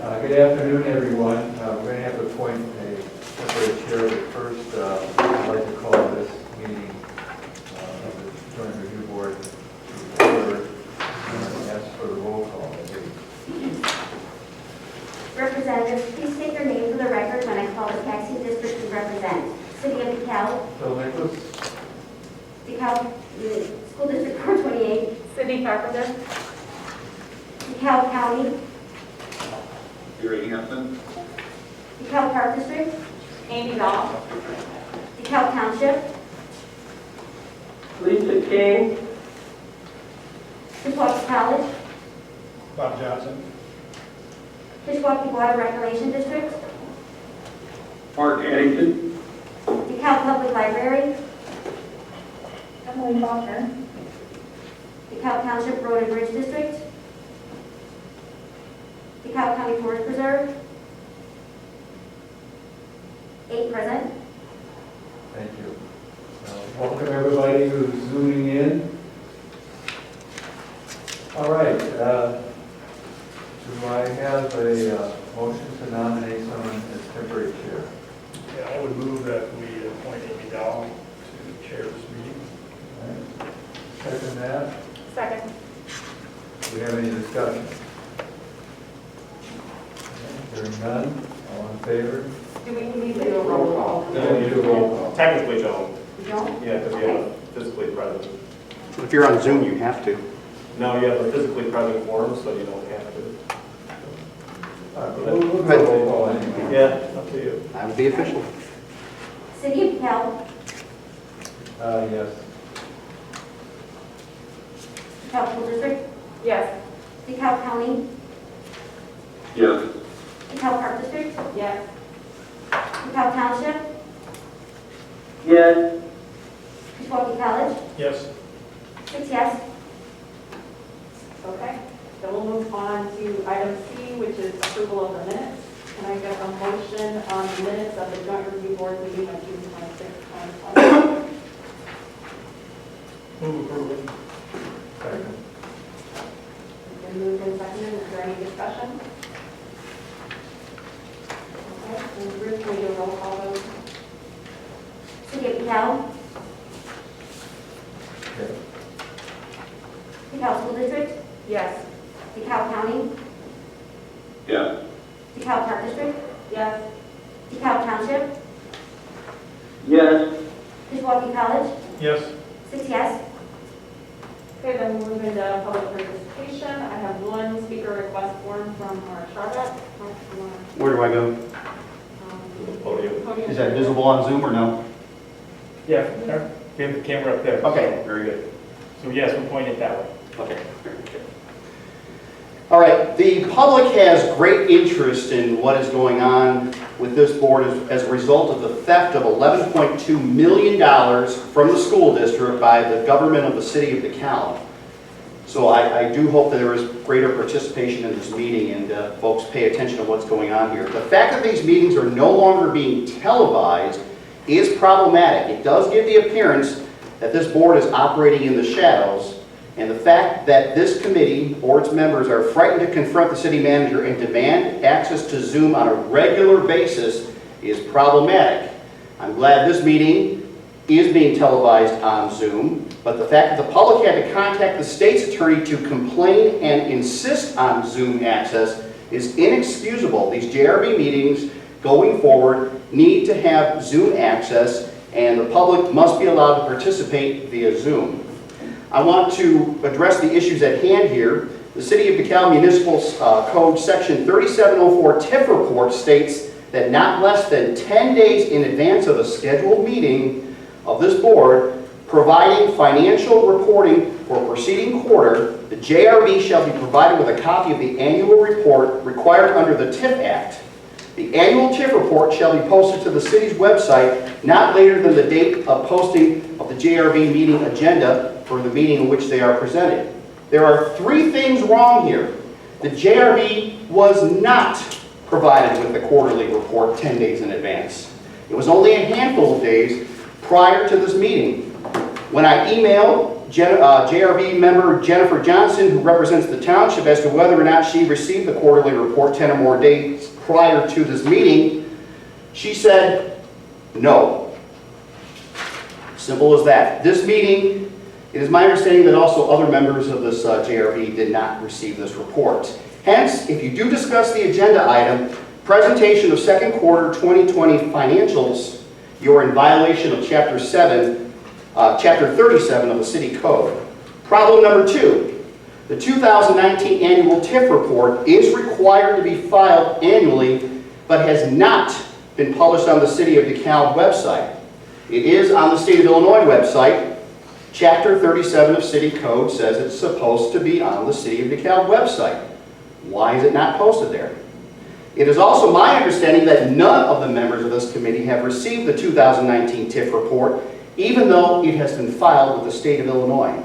Good afternoon, everyone. We're going to have to appoint a temporary chair, but first I'd like to call this meeting of the Joint Review Board to order and ask for the roll call. Representatives, please state your name for the record when I call the taxing district you represent. City of DeKalb. Bill Nicholas. DeKalb, School District 428. Cindy Carpenter. DeKalb County. Gary Hampton. DeKalb Park District. Amy Dahl. DeKalb Township. Lisa King. Kishwaukee College. Bob Johnson. Kishwaukee Water Reclamation District. Mark Addington. DeKalb Public Library. Emily Faulkner. DeKalb Township Road and Bridge District. DeKalb County Forest Preserve. 8 present. Thank you. Welcome everybody who's zooming in. All right. Do I have a motion to nominate someone as temporary chair? Yeah, I would move that we appoint Amy Dahl to chair this meeting. All right. Second that. Second. Do we have any discussion? Hearing none, all in favor? Do we need to do a roll call? No, you do a roll call. Technically don't. You don't? Yeah, because you have a physically present. If you're on Zoom, you have to. No, you have a physically present form, so you don't have to. All right, but we'll do a roll call anyway. Yeah, up to you. That would be official. City of DeKalb. Yes. DeKalb School District. Yes. DeKalb County. Yes. DeKalb Park District. Yes. DeKalb Township. Yes. Kishwaukee College. Yes. 6 yes. Okay. Then we'll move on to item C, which is approval of the minutes. Can I get a motion on the minutes of the Joint Review Board meeting on June 26, 2020? Move approval. Second. It's been moved and seconded. Is there any discussion? Okay. And Ruth, will you do a roll call vote? City of DeKalb. Okay. DeKalb School District. Yes. DeKalb County. Yes. DeKalb Park District. Yes. DeKalb Township. Yes. Kishwaukee College. Yes. 6 yes. Okay, then we'll move into public participation. I have one speaker request form from our Charlotte. Where do I go? The podium. Is that visible on Zoom or no? Yeah, we have the camera up there. Okay, very good. So yes, we'll point it that way. Okay, very good. All right, the public has great interest in what is going on with this board as a result of the theft of $11.2 million from the school district by the government of the city of DeKalb. So I do hope that there is greater participation in this meeting and folks pay attention to what's going on here. The fact that these meetings are no longer being televised is problematic. It does give the appearance that this board is operating in the shadows, and the fact that this committee or its members are frightened to confront the city manager and demand access to Zoom on a regular basis is problematic. I'm glad this meeting is being televised on Zoom, but the fact that the public had to contact the state's attorney to complain and insist on Zoom access is inexcusable. These JRB meetings going forward need to have Zoom access, and the public must be allowed to participate via Zoom. I want to address the issues at hand here. The City of DeKalb Municipal Code Section 3704 TIF report states that not less than 10 days in advance of a scheduled meeting of this board, providing financial reporting for preceding quarter, the JRB shall be provided with a copy of the annual report required under the TIF Act. The annual TIF report shall be posted to the city's website not later than the date of posting of the JRB meeting agenda for the meeting in which they are presented. There are 3 things wrong here. The JRB was not provided with the quarterly report 10 days in advance. It was only a handful of days prior to this meeting. When I emailed JRB member Jennifer Johnson, who represents the township, as to whether or not she received the quarterly report 10 or more days prior to this meeting. She said, no. Simple as that. This meeting, it is my understanding that also other members of this JRB did not receive this report. Hence, if you do discuss the agenda item, presentation of second quarter 2020 financials, you're in violation of Chapter 37 of the City Code. Problem number 2, the 2019 annual TIF report is required to be filed annually, but has not been published on the City of DeKalb website. It is on the State of Illinois website. Chapter 37 of City Code says it's supposed to be on the City of DeKalb website. Why is it not posted there? It is also my understanding that none of the members of this committee have received the 2019 TIF report, even though it has been filed with the State of Illinois.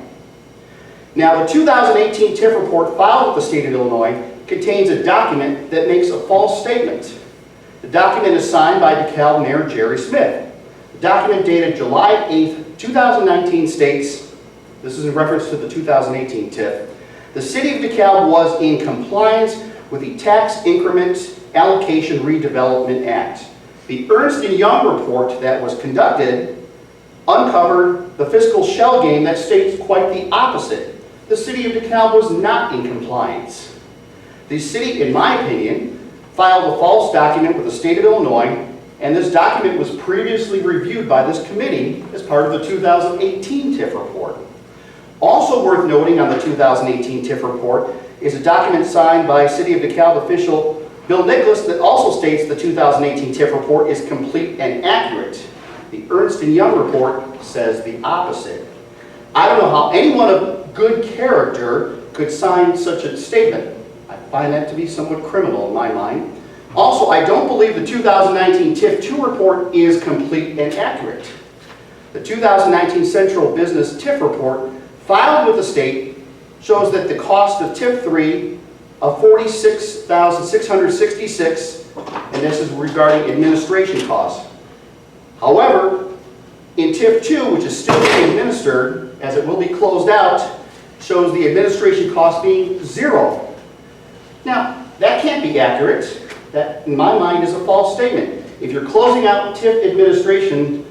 Now, the 2018 TIF report filed with the State of Illinois contains a document that makes a false statement. The document is signed by DeKalb Mayor Jerry Smith. The document dated July 8th, 2019 states, this is in reference to the 2018 TIF, the City of DeKalb was in compliance with the Tax Increment Allocation Redevelopment Act. The Ernst & Young report that was conducted uncovered the fiscal shell game that states quite the opposite. The City of DeKalb was not in compliance. The city, in my opinion, filed a false document with the State of Illinois, and this document was previously reviewed by this committee as part of the 2018 TIF report. Also worth noting on the 2018 TIF report is a document signed by City of DeKalb official Bill Nicholas that also states the 2018 TIF report is complete and accurate. The Ernst & Young report says the opposite. I don't know how anyone of good character could sign such a statement. I find that to be somewhat criminal in my mind. Also, I don't believe the 2019 TIF-2 report is complete and accurate. The 2019 Central Business TIF report filed with the state shows that the cost of TIF-3 of $46,666, and this is regarding administration costs. However, in TIF-2, which is still being administered, as it will be closed out, shows the administration cost being $0. Now, that can't be accurate. That, in my mind, is a false statement. If you're closing out TIF administration,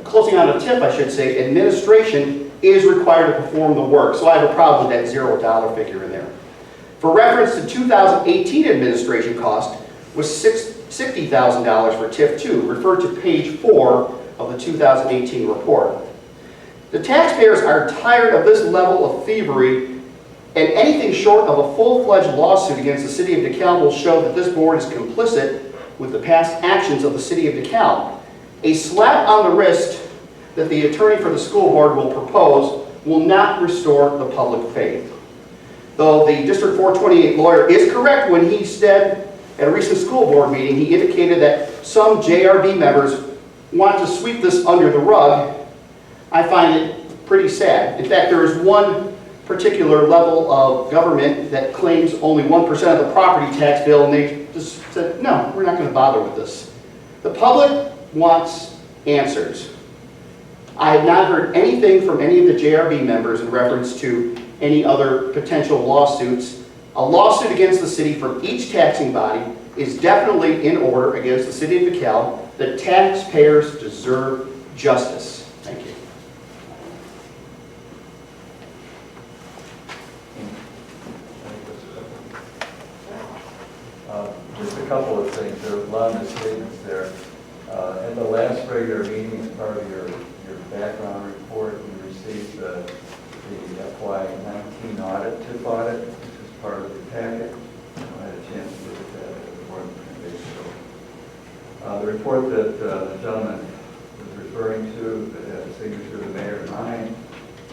closing out a TIF, I should say, administration is required to perform the work. So I have a problem with that $0 figure in there. For reference, the 2018 administration cost was $60,000 for TIF-2, referred to page 4 of the 2018 report. The taxpayers are tired of this level of thievery, and anything short of a full-fledged lawsuit against the City of DeKalb will show that this board is complicit with the past actions of the City of DeKalb. A slap on the wrist that the attorney for the school board will propose will not restore the public faith. Though the District 428 lawyer is correct when he said at a recent school board meeting, he indicated that some JRB members want to sweep this under the rug, I find it pretty sad. In fact, there is one particular level of government that claims only 1% of the property tax bill, and they just said, no, we're not going to bother with this. The public wants answers. I have not heard anything from any of the JRB members in reference to any other potential lawsuits. A lawsuit against the city from each taxing body is definitely in order against the City of DeKalb. The taxpayers deserve justice. Thank you. Just a couple of things. There are a lot of misstatements there. At the last regular meeting, as part of your background report, we received the FY19 audit, TIF audit, which is part of the packet. I had a chance to look at that at the board meeting. The report that the gentleman was referring to, that had the signature of the mayor and mine,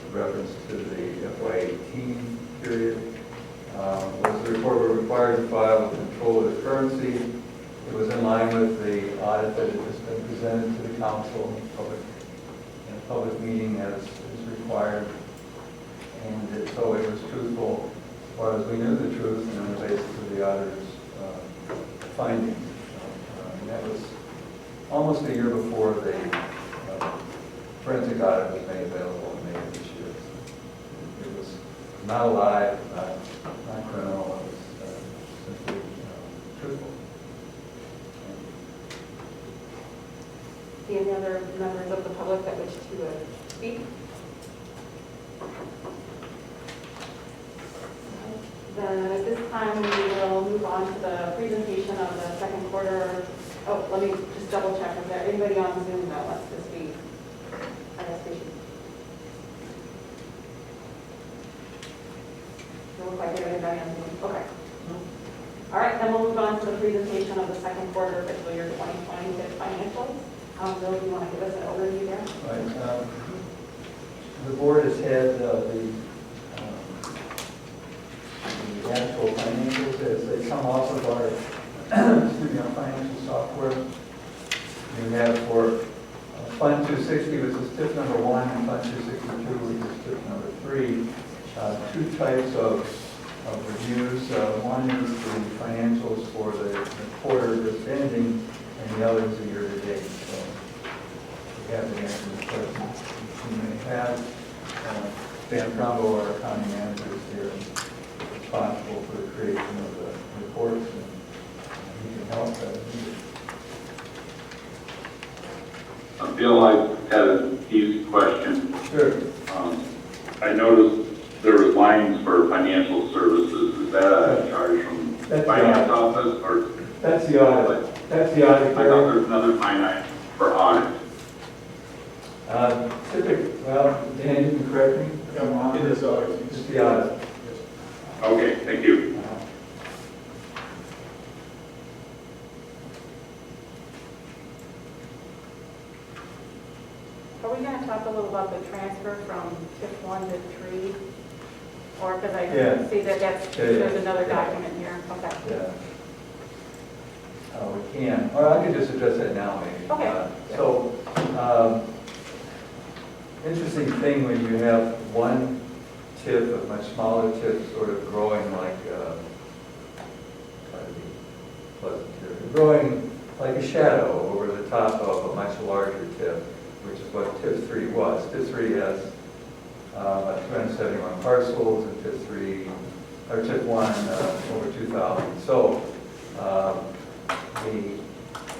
in reference to the FY18 period, was the report we're required to file with control of the currency. It was in line with the audit that had just been presented to the council in a public meeting as is required. And so it was truthful as far as we knew the truth and on the basis of the auditor's findings. And that was almost a year before the forensic audit was made available in May of this year. not a lie, not criminal, it was simply truthful. Any other members of the public that wish to speak? Then at this time, we will move on to the presentation of the second quarter. Oh, let me just double check. Is there anybody on Zoom that wants to speak? I guess we should. Doesn't look like anybody on Zoom. Okay. All right, then we'll move on to the presentation of the second quarter fiscal year 2026 financials. Bill, do you want to give us an overview there? Right. The board has had the actual financials as they come off of our, excuse me, our financial software. You have for Fund 260, which is tip number 1, and Fund 262, which is tip number 3, two types of reviews. One is the financials for the quarter just ending, and the other is the year-to-date. So we have the answer to the questions you may have. Dan Crombo, our accounting manager, is here, responsible for the creation of the reports, and he can help as needed. Bill, I had an easy question. Sure. I noticed there were lines for financial services. Is that a charge from the That's finance the office, or That's the audit. That's the audit. I thought there was another line item for audit? Typically, well, Dan, you can correct me. It is audit. It's the audit. Okay, thank you. Are we going to talk a little about the transfer from tip 1 to 3? Or because I Yeah. see that there's another document here. Okay. Yeah. We can, or I could just address that now, maybe. Okay. Interesting thing when you have one tip, a much smaller tip, sort of growing like, try to be pleasant here, growing like a shadow over the top of a much larger tip, which is what tip 3 was. Tip 3 has about 271 parcels, and tip 1 over 2,000. So the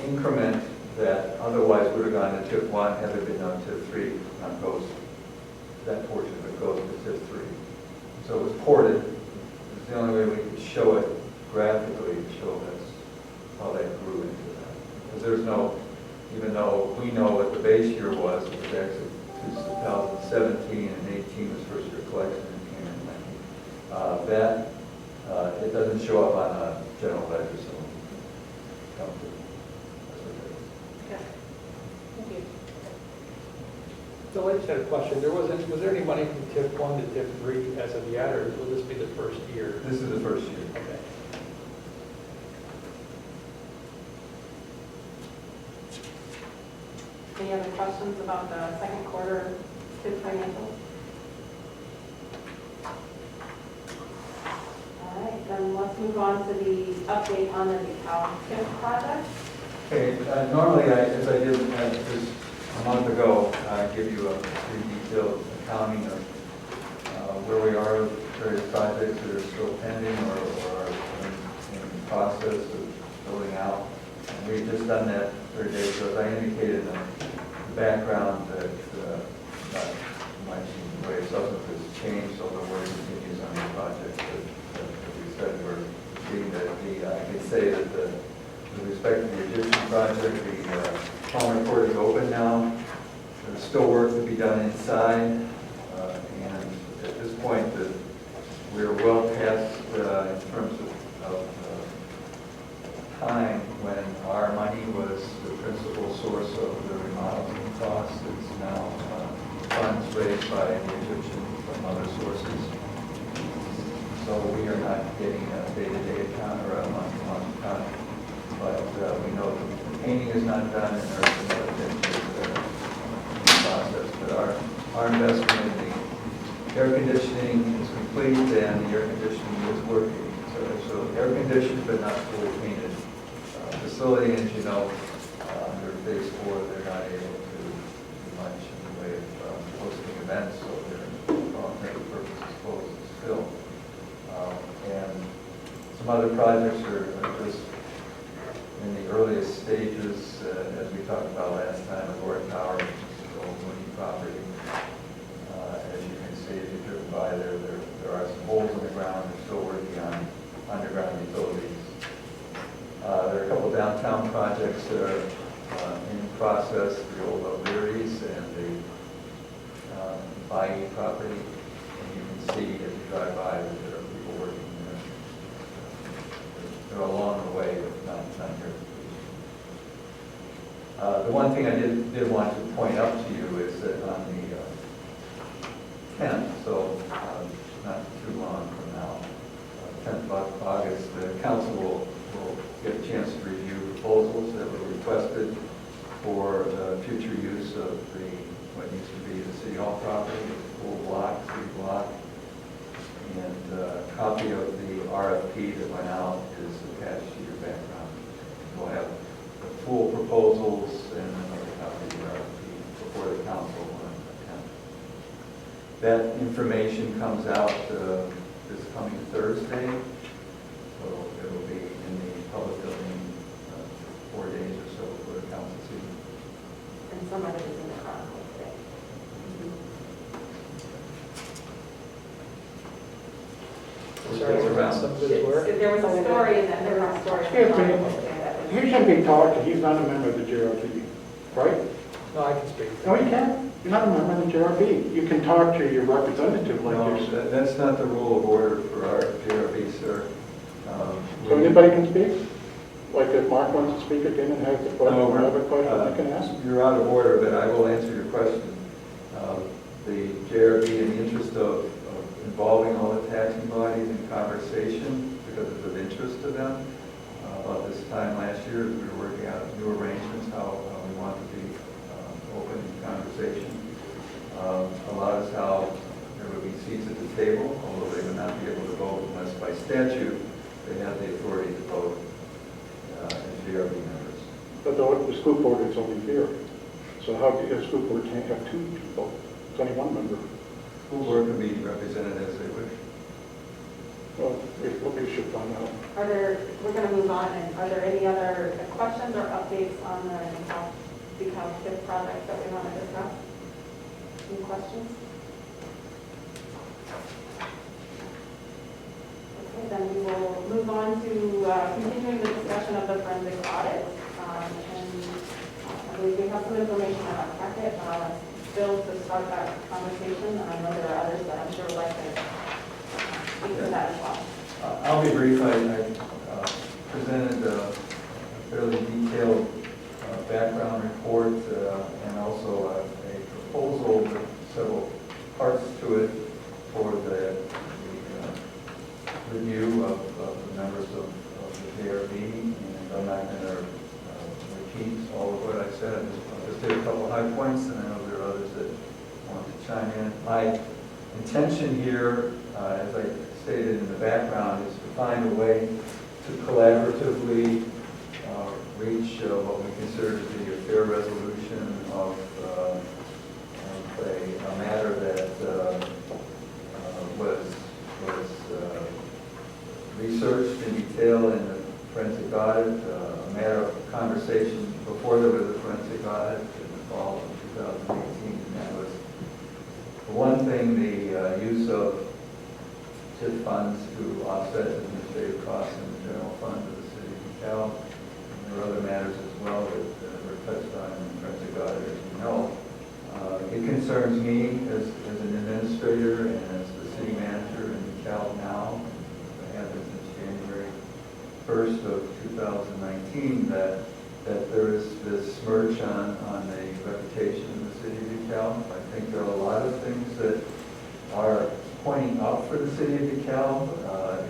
increment that otherwise would have gone to tip 1 had it been on tip 3, goes, that portion of it goes to tip 3. So it was ported. It's the only way we could show it graphically to show that's how that grew into that. Because there's no, even though we know what the base year was, it was actually 2017 and 18 was first year collection and came in 19. It doesn't show up on a general ledger, so come to, that's what it is. Okay. Thank you. So I just had a question. Was there any money from tip 1 to tip 3 as of yet, or will this be the first year? This is the first year. Okay. Any other questions about the second quarter tip financials? All right, then let's move on to the update on the DeKalb tip project. Okay, normally, as I did just a month ago, I give you a pretty detailed accounting of where we are with various projects that are still pending or are in the process of building out. And we've just done that 30 days ago. As I indicated in the background that much in the way of substance has changed, although work continues on the project. But as we said, we're seeing that I can say that with respect to the Egyptian project, the home report is open now. There's still work to be done inside, and at this point, we're well past in terms of time when our money was the principal source of the remodeling costs. It's now funds raised by the Egyptians from other sources. So we are not getting a day-to-day account or a month-to-month account. But we know the painting is not done, and there are some other things that are in the process. But our investment in the air conditioning is complete, and the air conditioning is working. So air conditioned but not fully painted facility, as you know, under phase 4, they're not able to do much in the way of hosting events, so they're, for all intents and purposes, closed still. Some other projects are just in the earliest stages, as we talked about last time, the Lord Tower, which is the old Mooney property. As you can see, if you've driven by there are some holes in the ground. They're still working on underground utilities. There are a couple downtown projects that are in process, the old O'Leary's and the Bayou property. And you can see as you drive by that there are people working there. They're along the way, but not here. The one thing I did want to point out to you is that on the 10th, so not too long from now, 10th of August, the council will get a chance to review proposals that were requested for the future use of what used to be the City Hall property, the full block, city block. And a copy of the RFP that went out is attached to your background. We'll have the full proposals and another copy of the RFP before the council on the 10th. That information comes out this coming Thursday, so it will be in the public domain 4 days or so before the council sees. And some of it is in the Chronicle today. Sorry, It's around. some of this work. There was a story in that, there was a story in the Excuse me. Chronicle today that was. He shouldn't be talking, he's not a member of the JRB, right? No, I can speak. No, you can't. You're not a member of the JRB. You can talk to your representative like No, yourself. that's not the rule of order for our JRB, sir. So anybody can speak? Like if Mark wants to speak again and has a question, No, or have a question, I can ask. You're out of order, but I will answer your question. The JRB, in the interest of involving all the taxing bodies in conversation, because it's of interest to them, about this time last year, as we were working out new arrangements, how we want to be open in conversation. Allowed us how there would be seats at the table, although they would not be able to vote unless by statute they have the authority to vote as JRB members. But the school board is only here. So how, the school board can't have two people? It's only one member. School board can be represented as they wish. Well, we should find out. We're going to move on, and are there any other questions or updates on the DeKalb TIF project that we want to discuss? Any questions? Okay, then we will move on to continuing the discussion of the forensic audit. And I believe we have some information in our packet. Bill, to start that conversation, and I know there are others that I'm sure would like to speak to that as well. I'll be brief. I presented a fairly detailed background report and also a proposal with several parts to it for the review of the members of the JRB, and I'm not going to repeat all of what I said. I'll just hit a couple high points, and I know there are others that want to chime in. My intention here, as I stated in the background, is to find a way to collaboratively reach what we consider to be a fair resolution of a matter that was researched in detail in the forensic audit, a matter of conversation before there was a forensic audit in the fall of 2018, and that was, for one thing, the use of TIF funds to offset administrative costs in the general fund of the city of DeKalb. There are other matters as well that were touched on in the forensic audit, as you know. It concerns me as an administrator and as the city manager in DeKalb now. I have been since January 1st of 2019 that there is this smirch on the reputation of the city of DeKalb. I think there are a lot of things that are pointing up for the city of DeKalb.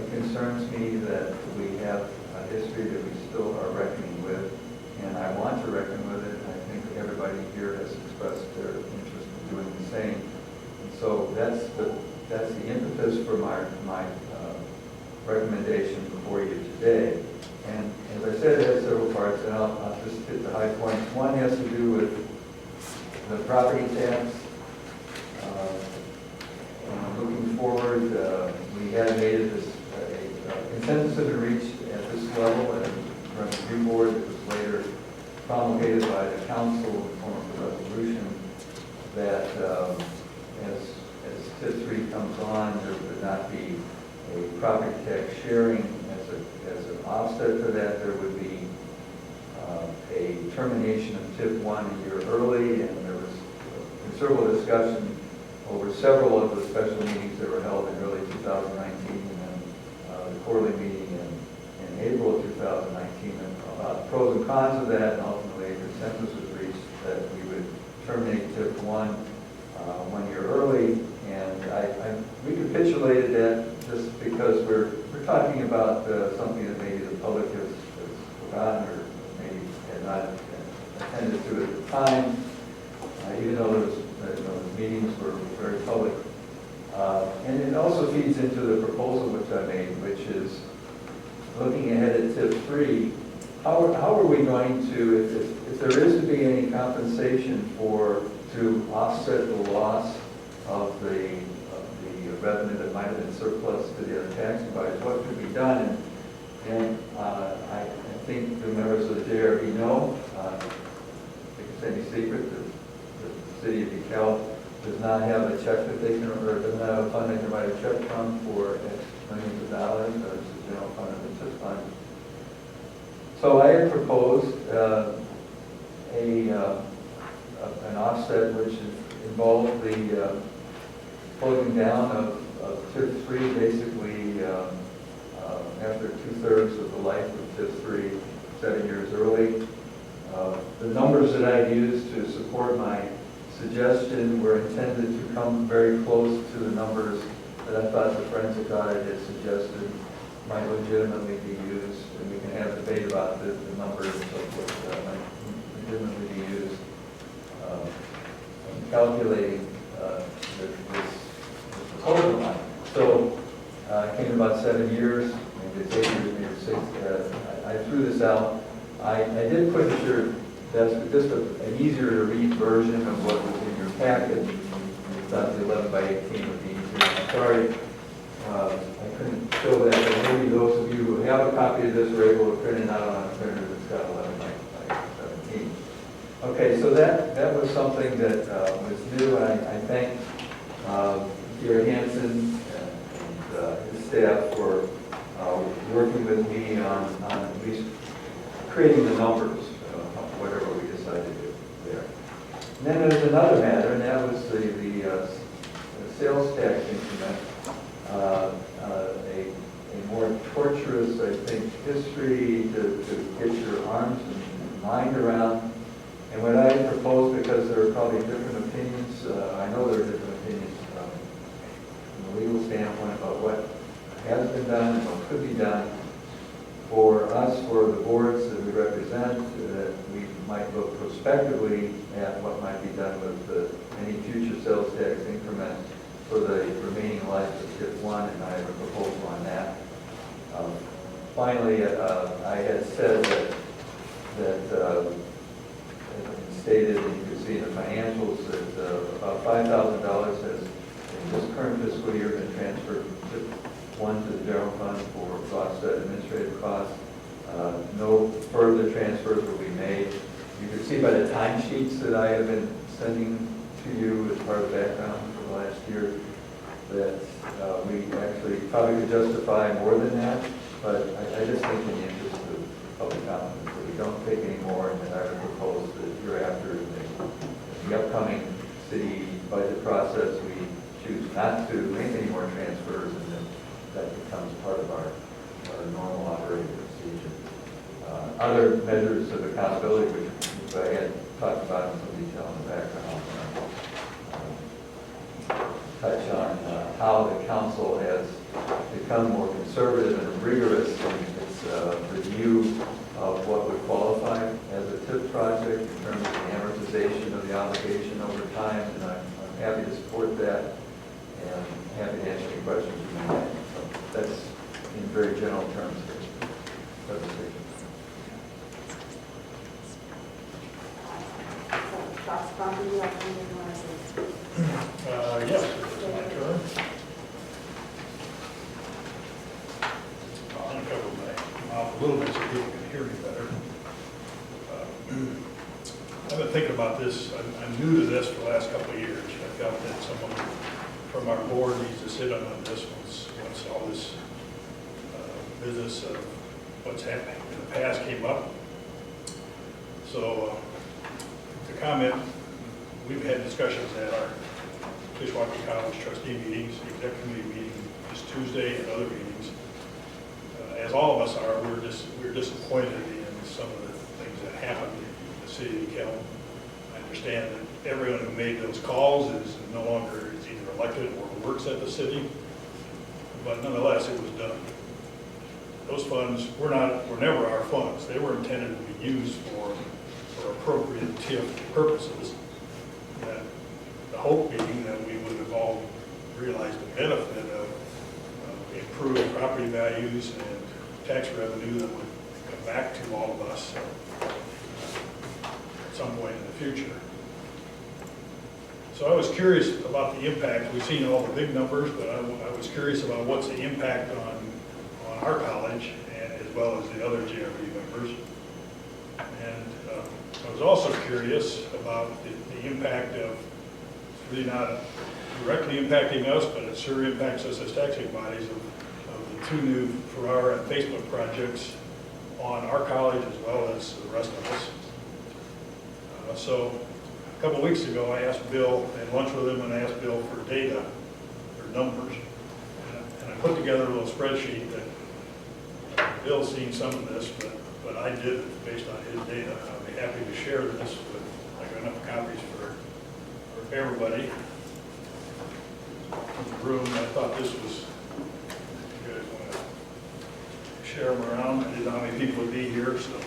It concerns me that we have a history that we still are reckoning with, and I want to reckon with it, and I think everybody here has expressed their interest in doing the same. And so that's the impetus for my recommendation before you today. And as I said, it has several parts, and I'll just hit the high points. One has to do with the property tax. Looking forward, we had made this consensus had been reached at this level, and from the review board, it was later promulgated by the council in the form of a resolution that as TIF 3 comes on, there would not be a property tax sharing as an offset to that. There would be a termination of TIF 1 a year early, and there was considerable discussion over several of the special meetings that were held in early 2019, and then the quarterly meeting in April of 2019, and about the pros and cons of that, and ultimately a consensus was reached that we would terminate TIF 1 1 year early. And I recapitulated that just because we're talking about something that maybe the public has forgotten or maybe had not attended to at the time, even though the meetings were very public. And it also feeds into the proposal which I made, which is looking ahead at TIF 3, how are we going to, if there is to be any compensation to offset the loss of the revenue that might have been surplus to the other tax bodies, what could be done? And I think the members of the JRB know, I think it's any secret that the city of DeKalb does not have a check that they can, or doesn't have a fund they can write a check from for X millions of dollars, or it's a general fund of the TIF fund. So I had proposed an offset which involved the closing down of TIF 3 basically after 2/3 of the life of TIF 3, 7 years early. The numbers that I used to support my suggestion were intended to come very close to the numbers that I thought the forensic audit had suggested might legitimately be used, and we can have a debate about the numbers and so forth that might legitimately be used in calculating this proposal line. So it came about 7 years, maybe it's 8 years, maybe it's 6. I threw this out. I did put at your desk just an easier to read version of what was in your packet. Thought the 11 by 18 would be easier. I'm sorry I couldn't show that, but maybe those of you who have a copy of this are able to print it out on a printer that's got 11 by 17. Okay, so that was something that was new, and I thank Gary Hansen and his staff for working with me on at least creating the numbers, whatever we decided to do there. And then there's another matter, and that was the sales tax increment, a more torturous, I think, history to get your arms and mind around. And what I proposed, because there are probably different opinions, I know there are different opinions from a legal standpoint about what has been done and what could be done. For us, for the boards that we represent, that we might look prospectively at what might be done with any future sales tax increment for the remaining life of TIF 1, and I have a proposal on that. Finally, I had said that stated, and you can see in the financials, that about $5,000 has, in this current fiscal year, been transferred from TIF 1 to the general fund for offset administrative costs. No further transfers will be made. You can see by the timesheets that I have been sending to you as part of the background for the last year that we actually probably could justify more than that, but I just think in the interest of public confidence that we don't take any more, and that I would propose that hereafter in the upcoming city budget process we choose not to make any more transfers, and then that becomes part of our normal operating procedure. Other measures of accountability, which I had talked about in some detail in the background, touch on how the council has become more conservative and rigorous in its review of what would qualify as a TIF project in terms of the amortization of the obligation over time, and I'm happy to support that and happy to answer any questions you may have. So that's in very general terms the presentation. Dr. do you have anything you want to say? Yes, it's my turn. I've been thinking about this. I'm new to this for the last couple of years. I felt that someone from our board needs to sit on this once all this business of what's happening in the past came up. So to comment, we've had discussions at our Kishwaukee College trustee meetings, the exec committee meeting this Tuesday, and other meetings. As all of us are, we're disappointed in some of the things that happened in the city of DeKalb. I understand that everyone who made those calls is no longer is either elected or works at the city, but nonetheless, it was done. Those funds were never our funds. They were intended to be used for appropriate TIF purposes. That the hope being that we would have all realized the benefit of improved property values and tax revenue that would come back to all of us at some point in the future. So I was curious about the impact. We've seen all the big numbers, but I was curious about what's the impact on our college and as well as the other JRB members. And I was also curious about the impact of, it's really not directly impacting us, but it sure impacts us as taxing bodies of the two new Ferrara and Facebook projects on our college as well as the rest of us. So a couple weeks ago, I asked Bill, I had lunch with him, and I asked Bill for data, for numbers. And I put together a little spreadsheet that Bill's seen some of this, but I did based on his data. I'll be happy to share this, but I got enough copies for everybody in the room. I thought this was, you guys want to share them around. I didn't know how many people would be here, so.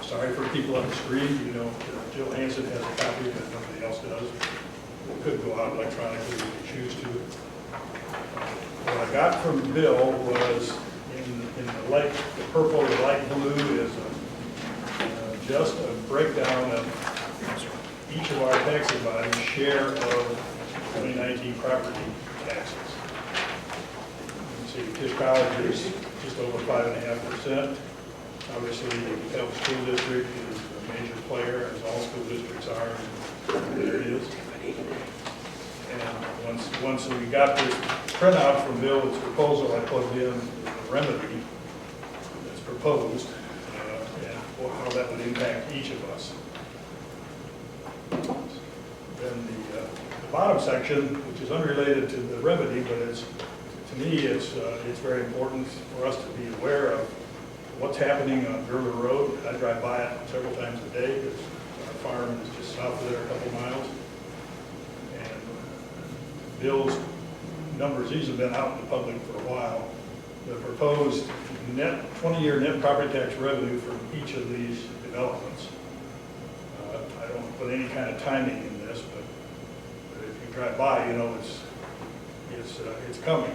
Sorry for people on the screen, you know, Jill Hansen has a copy, but nobody else does. It could go out electronically if you choose to. What I got from Bill was in the purple or light blue is just a breakdown of each of our taxing bodies' share of 2019 property taxes. You can see Tisch College is just over 5.5%. Obviously, the DeKalb School District is a major player, as all school districts are in the areas. And once we got this printout from Bill's proposal, I plugged in the remedy that's proposed and how that would impact each of us. Then the bottom section, which is unrelated to the remedy, but to me it's very important for us to be aware of what's happening on Gerber Road. I drive by it several times a day because our farm is just south of there a couple miles. And Bill's numbers, these have been out in the public for a while. The proposed 20-year net property tax revenue from each of these developments. I don't put any kind of timing in this, but if you drive by, you know it's coming.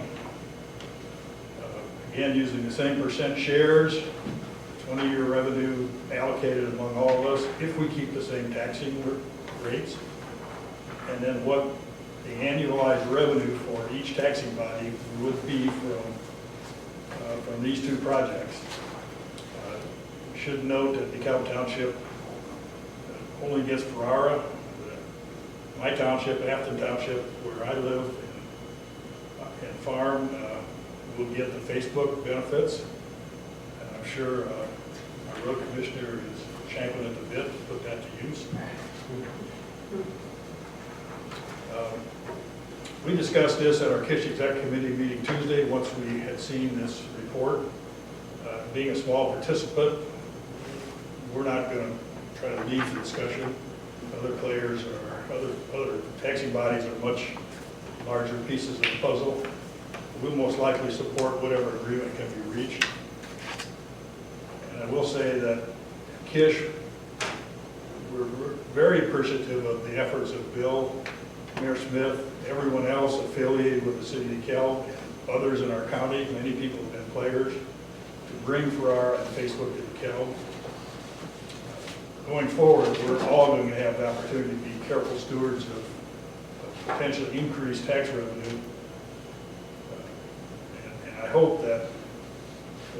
Again, using the same percent shares, 20-year revenue allocated among all of us if we keep the same taxing rates. And then what the annualized revenue for each taxing body would be from these two projects. Should note that DeKalb Township only gets Ferrara. My township, Afton Township, where I live and farm, will get the Facebook benefits. And I'm sure our road commissioner is champing at the bit to put that to use. We discussed this at our Kish Exec Committee meeting Tuesday once we had seen this report. Being a small participant, we're not going to try to lead the discussion. Other players or other taxing bodies are much larger pieces of the puzzle. We'll most likely support whatever agreement can be reached. And I will say that Kish, we're very appreciative of the efforts of Bill, Mayor Smith, everyone else affiliated with the city of DeKalb, and others in our county. Many people have been players to bring Ferrara and Facebook to DeKalb. Going forward, we're all going to have the opportunity to be careful stewards of potentially increased tax revenue. And I hope that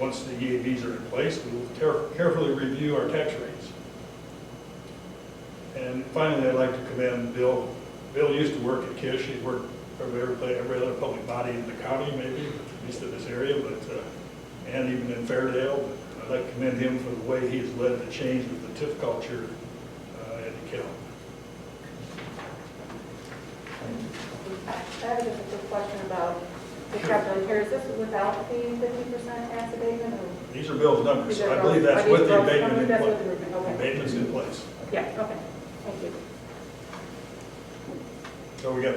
once the EAVs are in place, we will carefully review our tax rates. And finally, I'd like to commend Bill. Bill used to work at Kish. He worked for every other public body in the county, maybe, at least in this area, and even in Fairdale. I'd like to commend him for the way he has led the change of the TIF culture at DeKalb. I have just a quick question about the capital here. Is this without the 50% tax abatement? Or? These are Bill's numbers. These are I believe gross- that's are these with the gross abatement in numbers? That's place. with the abatement, okay. Abatement's in place. Yeah, okay, thank you. So we got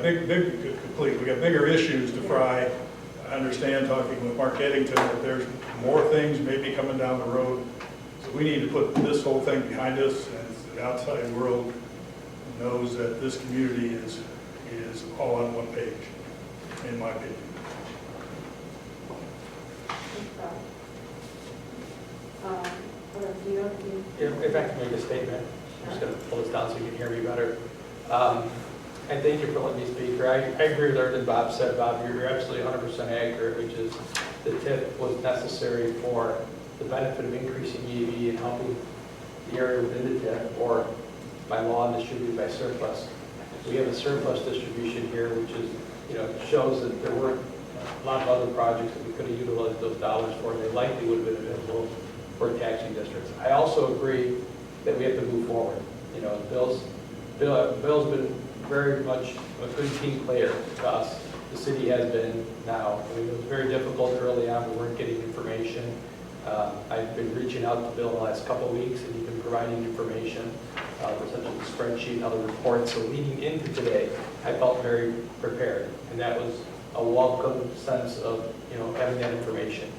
complete. We got bigger issues to fry. I understand, talking with Mark Eddington, that there's more things maybe coming down the road. So we need to put this whole thing behind us, and the outside world knows that this community is all on one page, in my opinion. If I can make a statement, I'm just going to pull this down so you can hear me better. And thank you for letting me speak. I agree with everything Bob said. Bob, you're absolutely 100% accurate, which is the TIF was necessary for the benefit of increasing EAV and helping the area within the TIF, or by law distributed by surplus. We have a surplus distribution here, which is, shows that there weren't a lot of other projects that we could have utilized those dollars for, and they likely would have been available for taxing districts. I also agree that we have to move forward. Bill's been very much a good team player to us. The city has been now. I mean, it was very difficult early on. We weren't getting information. I've been reaching out to Bill the last couple of weeks, and he's been providing information, such as the spreadsheet, other reports. So leading into today, I felt very prepared, and that was a welcome sense of having that information.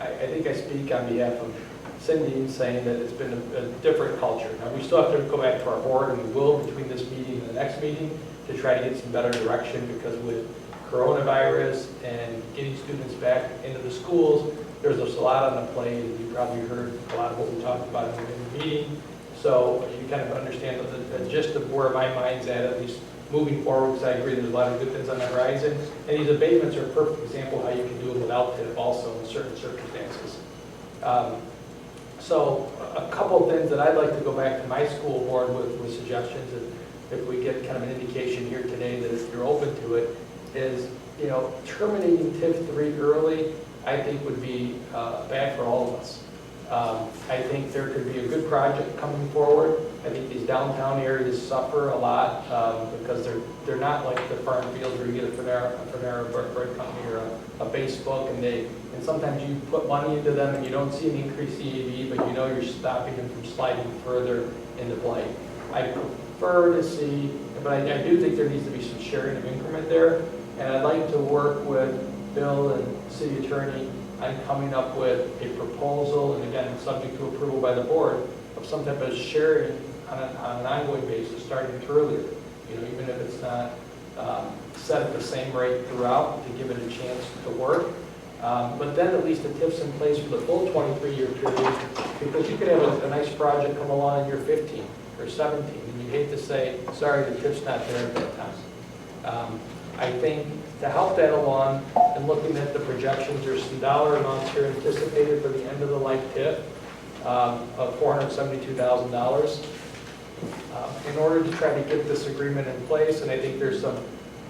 I think I speak on behalf of Cindy in saying that it's been a different culture. Now, we still have to go back to our board, and we will between this meeting and the next meeting to try to get some better direction, because with coronavirus and getting students back into the schools, there's a lot on the plate, and you probably heard a lot of what we talked about in the meeting. So you kind of understand the gist of where my mind's at least moving forward, because I agree there's a lot of good things on the horizon. And these abatements are a perfect example of how you can do it without TIF also in certain circumstances. So a couple of things that I'd like to go back to my school board with suggestions, and if we get kind of an indication here today that if you're open to it, is, terminating TIF 3 early, I think would be bad for all of us. I think there could be a good project coming forward. I think these downtown areas suffer a lot because they're not like the farm fields where you get a Panera Bread company or a Facebook, and sometimes you put money into them and you don't see an increase in EAV, but you're stopping them from sliding further into blight. I prefer to see, but I do think there needs to be some sharing of increment there, and I'd like to work with Bill and City Attorney on coming up with a proposal, and again, subject to approval by the board, of some type of sharing on an ongoing basis, starting earlier. Even if it's not set at the same rate throughout, to give it a chance to work. But then at least the TIF's in place for the full 23-year period, because you could have a nice project come along in year 15 or 17, and you hate to say, sorry, the TIF's not there at that time. I think to help that along, and looking at the projections, there's some dollar amounts here anticipated for the end of the life TIF of $472,000 in order to try to get this agreement in place. And I think there's some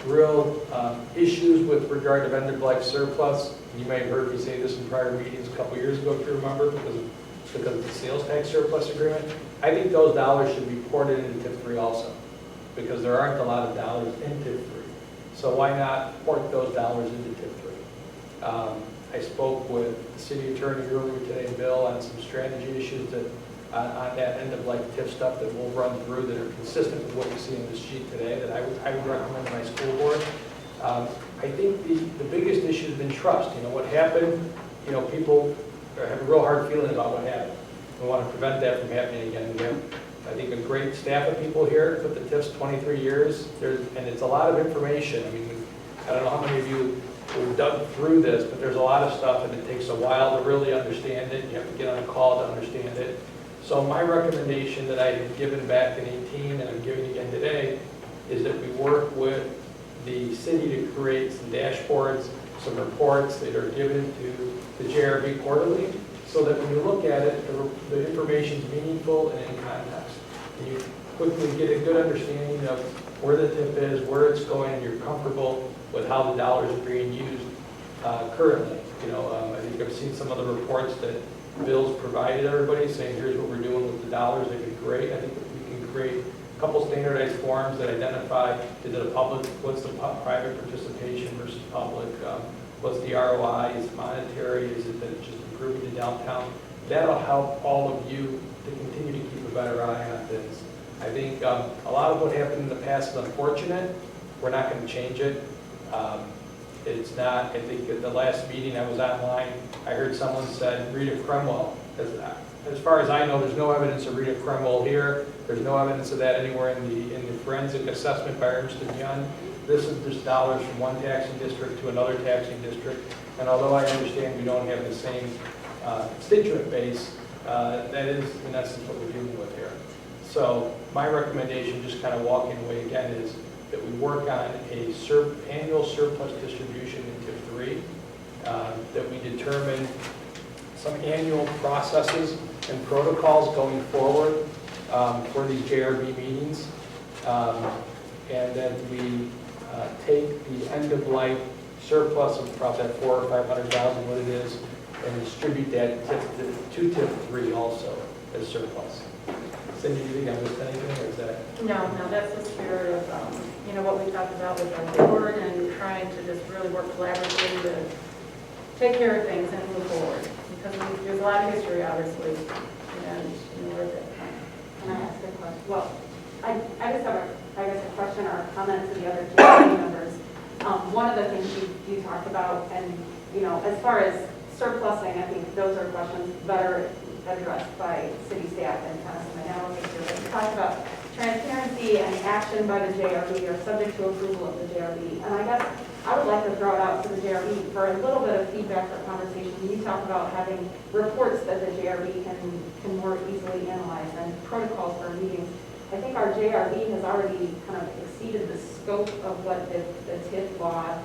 real issues with regard to end-of-life surplus. You may have heard me say this in prior meetings a couple years ago, if you remember, because of the sales tax surplus agreement. I think those dollars should be ported into TIF 3 also, because there aren't a lot of dollars in TIF 3. So why not port those dollars into TIF 3? I spoke with the city attorney earlier today, Bill, on some strategy issues that on that end-of-life TIF stuff that we'll run through that are consistent with what you see in this sheet today that I would recommend to my school board. I think the biggest issue has been trust. What happened, people have a real hard feeling about what happened. We want to prevent that from happening again. We have, I think, a great staff of people here with the TIFs 23 years, and it's a lot of information. I mean, I don't know how many of you have dug through this, but there's a lot of stuff, and it takes a while to really understand it. You have to get on a call to understand it. So my recommendation that I had given back in 18, and I'm giving again today, is that we work with the city to create some dashboards some reports that are given to the JRB quarterly, so that when you look at it, the information is meaningful and in context. And you quickly get a good understanding of where the tip is, where it's going, and you're comfortable with how the dollars are being used currently. I think I've seen some of the reports that Bill's provided everybody, saying here's what we're doing with the dollars. They'd be great. I think that we can create a couple standardized forms that identify, is it a public, what's the private participation versus public, what's the ROI, is it monetary, is it that it's just improving the downtown? That'll help all of you to continue to keep a better eye on things. I think a lot of what happened in the past is unfortunate. We're not going to change it. It's not, I think at the last meeting I was online, I heard someone said Rita Cromwell. As far as I know, there's no evidence of Rita Cromwell here. There's no evidence of that anywhere in the forensic assessment by Ernst & Young. This is just dollars from one taxing district to another taxing district. And although I understand we don't have the same constituent base, that is in essence what we're dealing with here. So my recommendation, just kind of walking away again, is that we work on a annual surplus distribution in TIP 3, that we determine some annual processes and protocols going forward for these JRB meetings, and that we take the end-of-life surplus of probably that $400,000 or $500,000, what it is, and distribute that to TIP 3 also as surplus. Cindy, do you think I missed anything, or is that? No, that's the spirit of, what we talked about with our board and trying to just really work collaboratively to take care of things and move forward. Because there's a lot of history, obviously, and we're at that time. Can I ask a question? Well, I just have a question or a comment to the other community members. One of the things you talked about, and as far as surplusing, I think those are questions better addressed by city staff and kind of some analysis here. But you talked about transparency and action by the JRB are subject to approval of the JRB. And I guess I would like to throw it out to the JRB for a little bit of feedback or conversation. You talk about having reports that the JRB can more easily analyze and protocols for meetings. I think our JRB has already kind of exceeded the scope of what the TIF law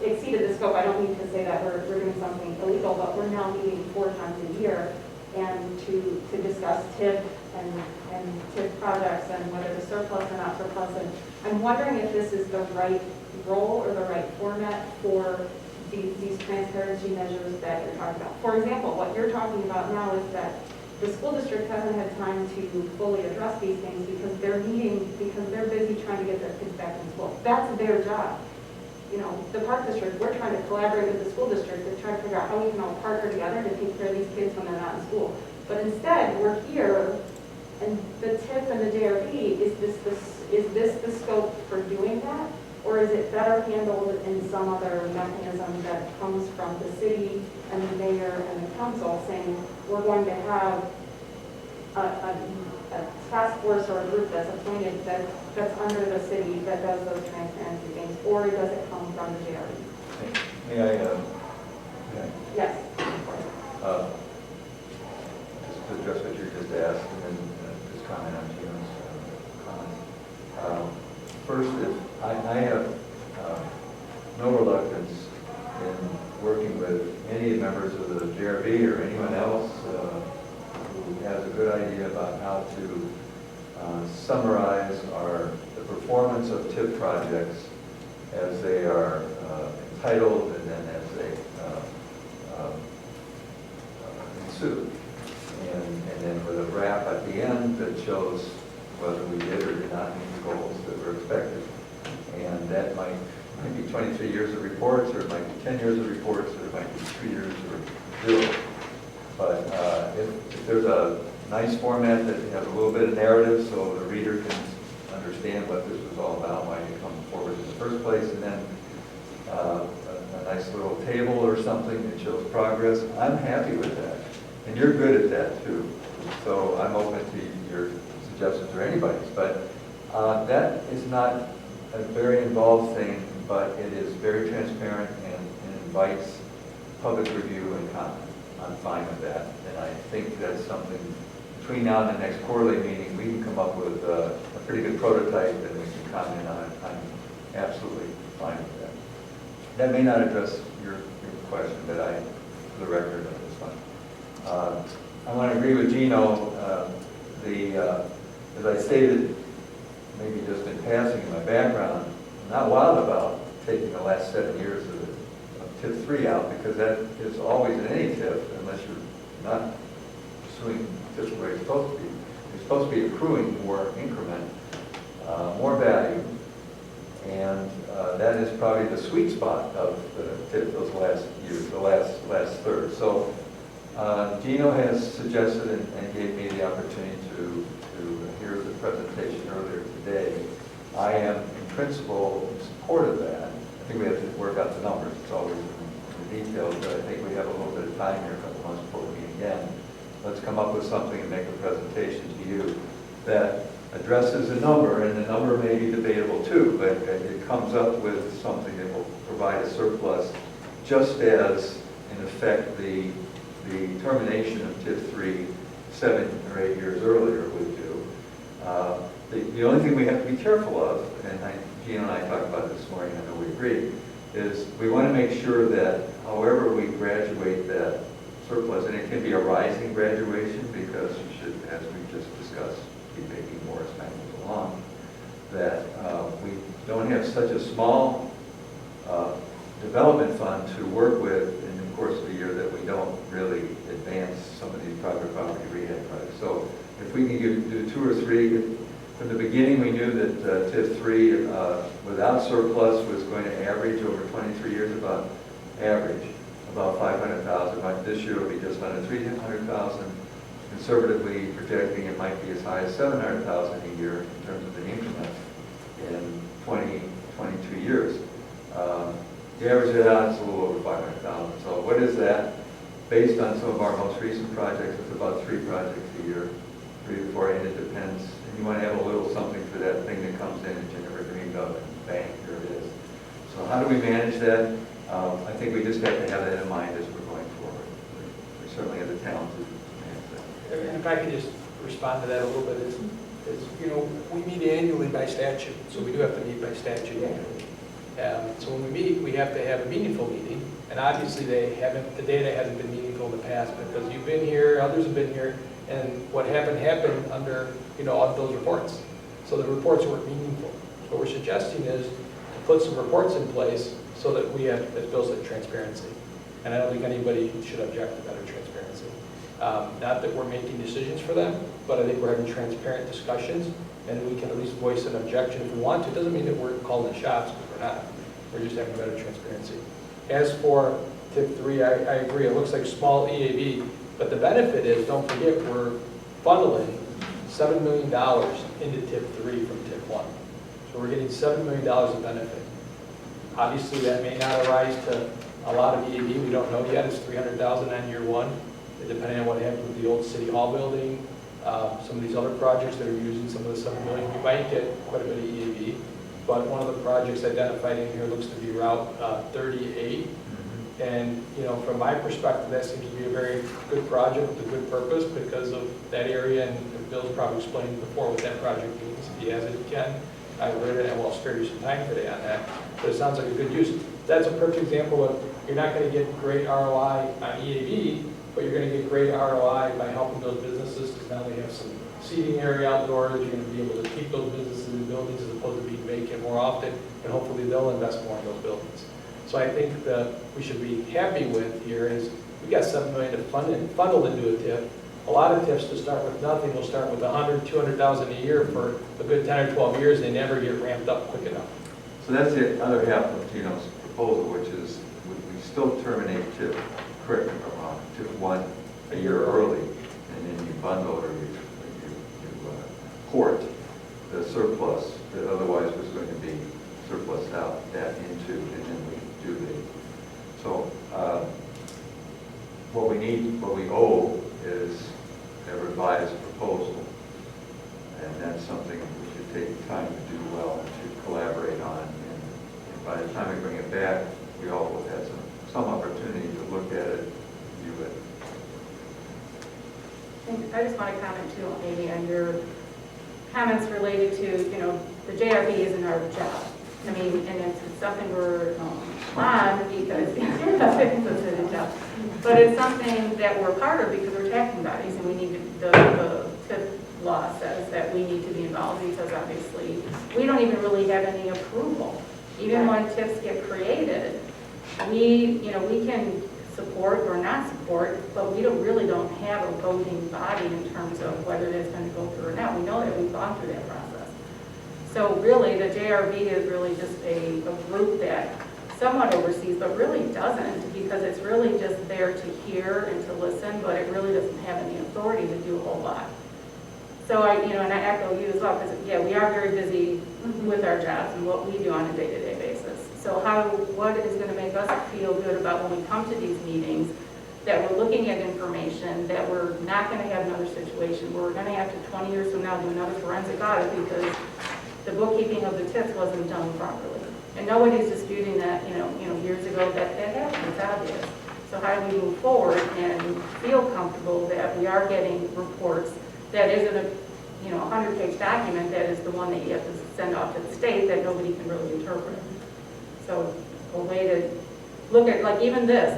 exceeded the scope. I don't mean to say that we're doing something illegal, but we're now meeting 4 times a year and to discuss TIF and TIF projects and whether the surplus or not surplus. And I'm wondering if this is the right role or the right format for these transparency measures that you're talking about. For example, what you're talking about now is that the school district hasn't had time to fully address these things because they're busy trying to get their kids back in school. That's their job. The park district, we're trying to collaborate with the school district to try to figure out how we can all partner together to take care of these kids when they're not in school. But instead, we're here, and the TIF and the JRB, is this the scope for doing that? Or is it better handled in some other mechanism that comes from the city and the mayor and the council saying, we're going to have a task force or a group that's appointed that's under the city that does those transparency things, or does it come from the JRB? May I? Yes. Just to address what you just asked, and then just comment on Gino's comments. First, I have no reluctance in working with any members of the JRB or anyone else who has a good idea about how to summarize the performance of TIP projects as they are entitled and then as they ensue. And then with a graph at the end that shows whether we did or did not meet the goals that were expected. And that might be 23 years of reports, or it might be 10 years of reports, or it might be 2 years or 0. But if there's a nice format that has a little bit of narrative so the reader can understand what this was all about, why you come forward in the first place, and then a nice little table or something that shows progress, I'm happy with that. And you're good at that too. So I'm open to your suggestions or anybody's. But that is not a very involved thing, but it is very transparent and invites public review and comment. I'm fine with that. And I think that's something between now and the next quarterly meeting, we can come up with a pretty good prototype and we can comment on it. I'm absolutely fine with that. that may not address your question, but for the record of this one. I want to agree with Gino. As I stated, maybe just in passing in my background, I'm not wild about taking the last 7 years of TIF 3 out, because that is always in any TIF, unless you're not pursuing TIF the way it's supposed to be. You're supposed to be accruing more increment, more value, and that is probably the sweet spot of the TIF those last years, the last third. So Gino has suggested and gave me the opportunity to hear the presentation earlier today. I am in principle in support of that. I think we have to work out the numbers. It's always in the details, but I think we have a little bit of time here, a couple months before we meet again. Let's come up with something and make a presentation to you that addresses a number, and the number may be debatable too, but it comes up with something that will provide a surplus, just as, in effect, the termination of TIF 3 7 or 8 years earlier would do. The only thing we have to be careful of, and Gino and I talked about this morning, I know we agree, is we want to make sure that however we graduate that surplus, and it can be a rising graduation, because you should, as we just discussed, be making more as time goes along, that we don't have such a small development fund to work with in the course of the year that we don't really advance some of these private property rehab projects. So if we can do 2 or 3, from the beginning we knew that TIF 3 without surplus was going to average over 23 years about 500,000. This year it will be just under 300,000. Conservatively projecting it might be as high as 700,000 a year in terms of the increment in 22 years. You average it out, it's a little over 500,000. So what is that? Based on some of our most recent projects, it's about 3 projects a year, 3 to 4, and it depends. And you want to have a little something for that thing that comes in that you never dreamed of, and bang, here it is. So how do we manage that? I think we just have to have that in mind as we're going forward. We certainly have the talent to manage that. And if I could just respond to that a little bit, is you know, we meet annually by statute, so we do have to meet by statute annually. So when we meet, we have to have a meaningful meeting, and obviously the data hasn't been meaningful in the past because you've been here, others have been here, and what happened under, you know, all those reports. So the reports weren't meaningful. What we're suggesting is to put some reports in place so that we have, as Bill said, transparency. And I don't think anybody should object to better transparency. Not that we're making decisions for them, but I think we're having transparent discussions, and we can at least voice an objection if we want to. It doesn't mean that we're calling the shots, because we're not. We're just having better transparency. As for TIF 3, I agree. It looks like small EAB, but the benefit is, don't forget, we're funneling $7 million into TIF 3 from TIF 1. So we're getting $7 million of benefit. Obviously, that may not arise to a lot of EAB. We don't know yet. It's $300,000 on year 1. Depending on what happens with the old City Hall building, some of these other projects that are using some of the $7 million, we might get quite a bit of EAB. But one of the projects identified in here looks to be Route 38. And, you know, from my perspective, that seems to be a very good project with a good purpose because of that area, and Bill's probably explained before what that project means. If he has it, he can. I read it, and we'll spare you some time today on that. But it sounds like a good use. That's a perfect example of you're not going to get great ROI on EAB, but you're going to get great ROI by helping those businesses, because now they have some seating area outdoors. You're going to be able to keep those businesses in buildings as opposed to being vacant more often, and hopefully they'll invest more in those buildings. So I think that we should be happy with here is we got $7 million to funnel into a TIF. A lot of TIFs to start with nothing will start with $100,000, $200,000 a year for a good 10 or 12 years. They never get ramped up quick enough. So that's the other half of Gino's proposal, which is we still terminate TIF, correct me if I'm wrong, TIF 1 a year early, and then you bundle or you port the surplus that otherwise was going to be surplus out that into, and then we do the. So what we owe is a revised proposal, and that's something we should take time to do well and to collaborate on. And by the time we bring it back, we all will have some opportunity to look at it, view it. I just want to comment too, maybe on your comments related to, you know, the JRB isn't our job. I mean, and it's something we're on because you're not fixing the city job. But it's something that we're part of because we're taxing bodies and we need to, the TIF law says that we need to be involved because obviously we don't even really have any approval. Even when TIFs get created, we can support or not support, but we really don't have a voting body in terms of whether it's going to go through or not. We know that we've gone through that process. So really, the JRB is really just a group that somewhat oversees, but really doesn't, because it's really just there to hear and to listen, but it really doesn't have any authority to do a whole lot. So and I echo you as well, because yeah, we are very busy with our jobs and what we do on a day-to-day basis. So what is going to make us feel good about when we come to these meetings, that we're looking at information, that we're not going to have another situation where we're going to have to 20 years from now do another forensic audit because the bookkeeping of the TIFs wasn't done properly. And nobody's disputing that, years ago that happened, it's obvious. So how do we move forward and feel comfortable that we are getting reports that isn't a 100-page document that is the one that you have to send off to the state that nobody can really interpret. So a way to look at, like even this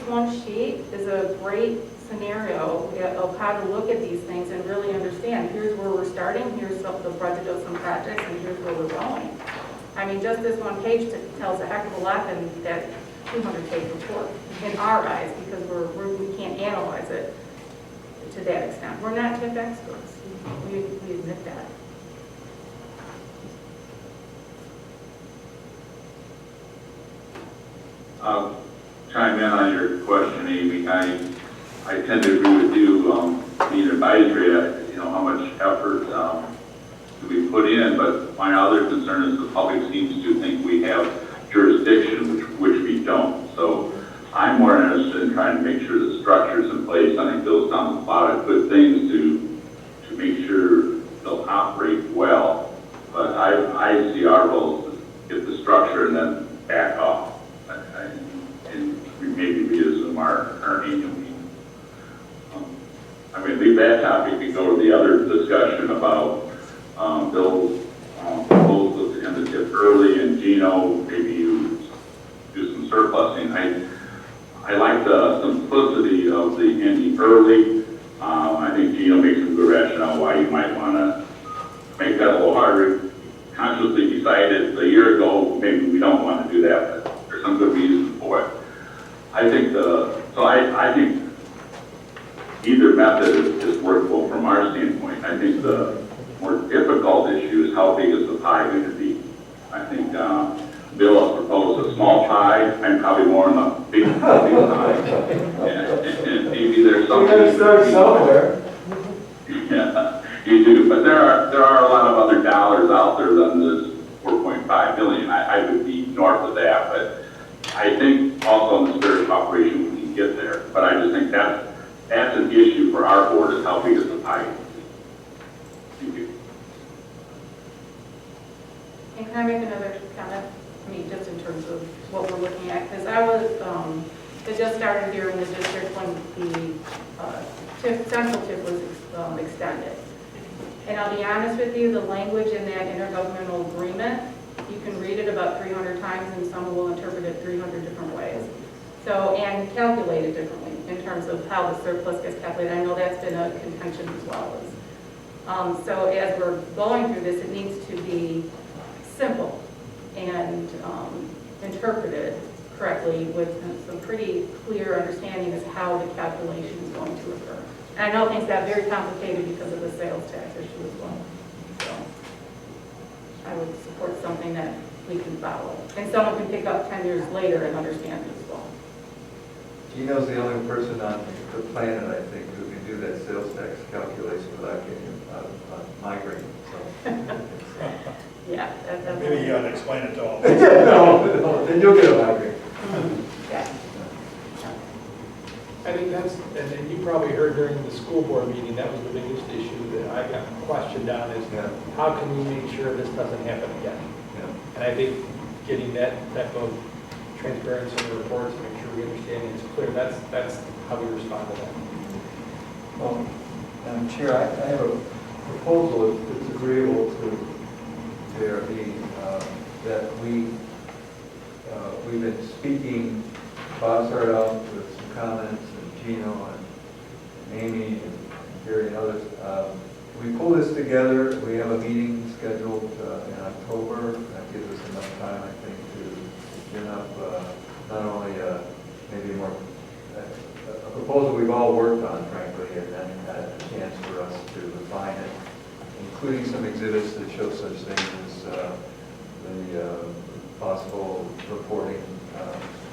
one sheet is a great scenario of how to look at these things and really understand, here's where we're starting, here's the budget of some projects, and here's where we're going. I mean, just this one page tells a heck of a lot than that 200-page report in our eyes, because we can't analyze it to that extent. We're not TIF experts. We admit that. I'll chime in on your question, Amy. I tend to agree with you, being advisory, how much effort do we put in, but my other concern is the public seems to think we have jurisdiction, which we don't. So I'm more interested in trying to make sure the structure's in place. I think Bill's done a lot of good things to make sure they'll operate well. But I see our role is to get the structure and then back off. And we maybe reassume our annual meeting. I mean, leave that topic and go to the other discussion about Bill's proposal to end the TIF early, and Gino, maybe you do some surplusing. I like the simplicity of the ending early. I think Gino makes some good rationale why you might want to make that a little harder. Consciously decided a year ago, maybe we don't want to do that, but there's some good reason for it. I think I think either method is workable from our standpoint. I think the more difficult issue is how big is the pie going to be. I think Bill has proposed a small pie. I'm probably more in the big pie. And maybe there's something. We're going to start somewhere. Yeah, you do. But there are a lot of other dollars out there than this 4.5 billion. I would be north of that, but I think also in the spirit of operation we can get there. But I just think that's an issue for our board, is how big is the pie. Thank you. And can I make another comment? I mean, just in terms of what we're looking at, because I just started here in the district when the central TIF was extended. And I'll be honest with you, the language in that intergovernmental agreement, you can read it about 300 times and someone will interpret it 300 different ways. So, and calculate it differently in terms of how the surplus gets calculated. I know that's been a contention as well. So as we're going through this, it needs to be simple and interpreted correctly with some pretty clear understanding as how the calculation is going to occur. And I know things got very complicated because of the sales tax issue as well. So I would support something that we can follow. And someone can pick up 10 years later and understand it as well. Gino's the only person on the planet, I think, who can do that sales tax calculation without getting a migraine. So. Yeah, that's Maybe you ought to explain it to all. No, then you'll get a migraine. yeah. I think and then you probably heard during the school board meeting, that was the biggest issue that I got questioned on is how can we make sure this doesn't happen again? Yeah. And I think getting that type of transparency in the reports, make sure we understand it's clear, that's how we respond to that. Well, Madam Chair, I have a proposal, if it's agreeable to there be, that we we've been speaking, Bob started out with some comments, and Gino and Amy and Gary and others. We pull this together, we have a meeting scheduled in October. That gives us enough time, I think, to gin up not only maybe more, a proposal we've all worked on, frankly, and then a chance for us to refine it, including some exhibits that show such things as the possible reporting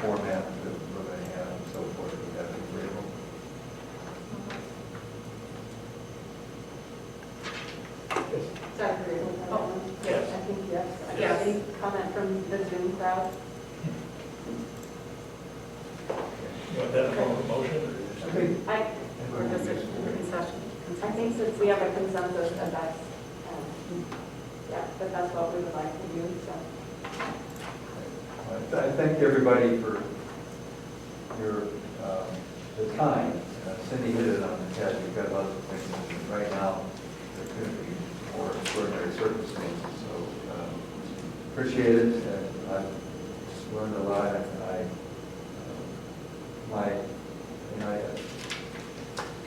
format that we're going to have and so forth. Would that be agreeable? Is that agreeable with everyone? Yes. I think yes. Yes. Any comment from the Zoom crowd? You want that in form of a motion, or you just? Okay. I think since we have a consensus that that's, that's what we would like to do, so. I thank everybody for your the time. Cindy hit it on the head. We've got lots of things. And right now, there couldn't be more extraordinary circumstances. So appreciate it, and I've learned a lot. I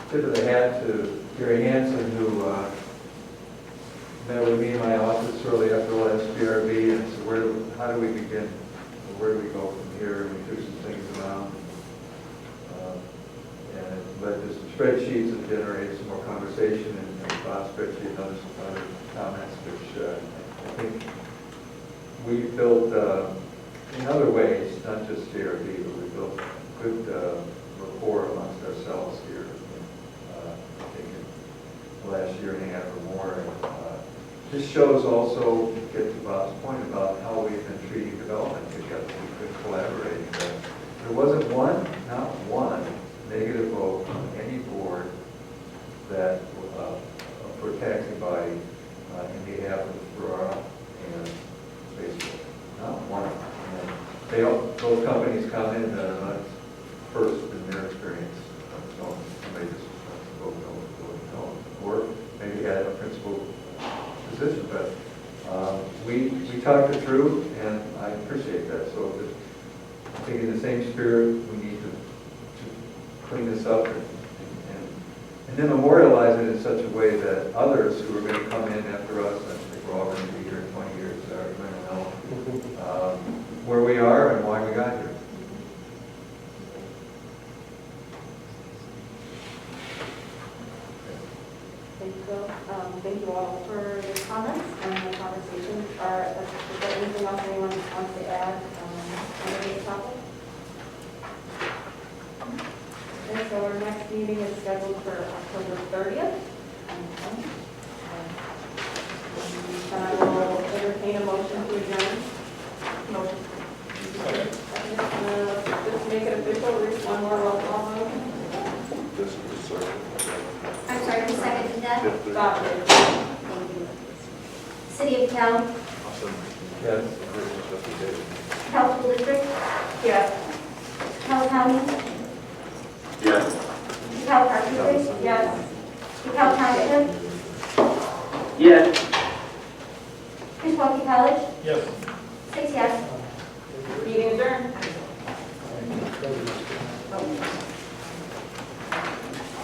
tip of the hat to Gary Hansen, who met with me in my office shortly after the last PRB and said, how do we begin? Where do we go from here? And we threw some things around. And it led to some spreadsheets that generated some more conversation, and Bob's spreadsheet and other comments, which I think we built in other ways, not just JRB, but we built good rapport amongst ourselves here. I think in the last year and a half or more. And, this shows also, to get to Bob's point about how we've been treating development together. We've been collaborating. There wasn't not one negative vote from any board that for taxing body in behalf of Ferrara and Facebook. Not one. And both companies come in that are not first in their experience. So somebody just vote no, or maybe had a principal position, but we talked it through, and I appreciate that. So I think in the same spirit, we need to clean this up and then memorialize it in such a way that others who are going to come in after us, I think we're all going to be here in 20 years, are going to know where we are and why we got here. Thank you, Bill. Thank you all for the comments and the conversation. Is there anything else anyone wants to add on this topic? Okay, so our next meeting is scheduled for October 30th. And I will entertain a motion to adjourn. Motion. Just make it official, read one more roll call vote. I'm sorry, who seconded that? Bob did. Thank you. City of Cal, Yes. Cal School District, Yes. Cal County, Yes. Cal Park District, Yes. Cal Township, Yes. Kishwaukee College, Yes.